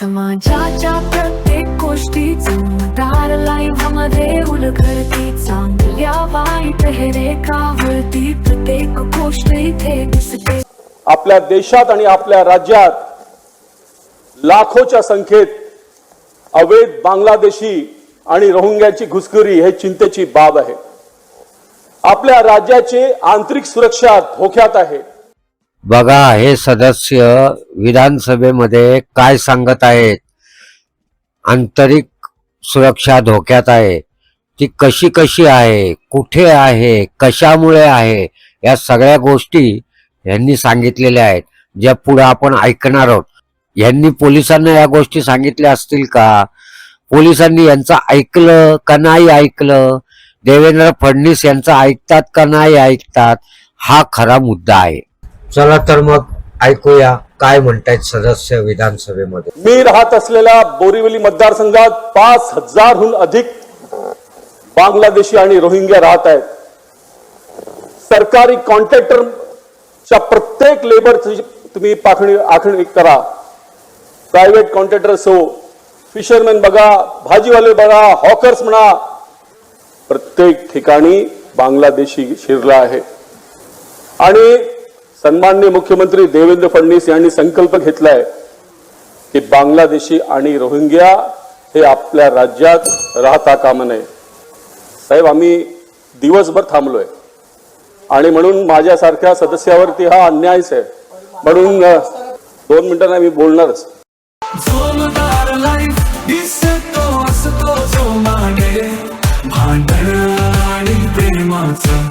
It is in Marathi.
समाजाच्या प्रत्येक गोष्टीचं मतदार लाईव्ह मध्ये उलगडती, चांगल्या वाईट हे रेखावरती प्रत्येक गोष्ट इथे दिसते। आपल्या देशात आणि आपल्या राज्यात लाखोच्या संख्येत अवैध बांगलादेशी आणि रोहिंग्याची घुसखोरी हे चिंतेची बाब आहे। आपल्या राज्याची आंतरिक सुरक्षा धोक्यात आहे। बघा हे सदस्य विधानसभेमध्ये काय सांगत आहेत। आंतरिक सुरक्षा धोक्यात आहे, ती कशी कशी आहे, कुठे आहे, कशामुळे आहे, या सगळ्या गोष्टी यांनी सांगितलेल्या आहेत, ज्या पुढे आपण ऐकणार आहोत। यांनी पोलिसांना या गोष्टी सांगितल्या असतील का? पोलिसांनी यांचं ऐकलं का नाही ऐकलं? देवेंद्र फडणवीस यांचं ऐकतात का नाही ऐकतात? हा खरा मुद्दा आहे। चला तर मग ऐकूया काय म्हणतायत सदस्य विधानसभेमध्ये। मी राहत असलेल्या बोरीवली मतदारसंघात 5000हून अधिक बांगलादेशी आणि रोहिंग्या राहत आहेत। सरकारी कॉन्ट्रॅक्टरच्या प्रत्येक लेबरची तुम्ही आखणी करा। प्रायव्हेट कॉन्ट्रॅक्टर असो, फिशरमॅन बघा, भाजीवाले बघा, हॉकर्स म्हणा, प्रत्येक ठिकाणी बांगलादेशी शिरला आहे। आणि सन्माननीय मुख्यमंत्री देवेंद्र फडणवीस यांनी संकल्प घेतलाय की बांगलादेशी आणि रोहिंग्या हे आपल्या राज्यात राहता कामा नये। साहेब, आम्ही दिवसभर थांबलोय आणि म्हणून माझ्यासारख्या सदस्यावरती हा अन्यायच आहे, म्हणून 2 मिनिटांना मी बोलणारच। जोमदार लाईफ दिसतो असतो जो माने भांडण आणि प्रेमाचं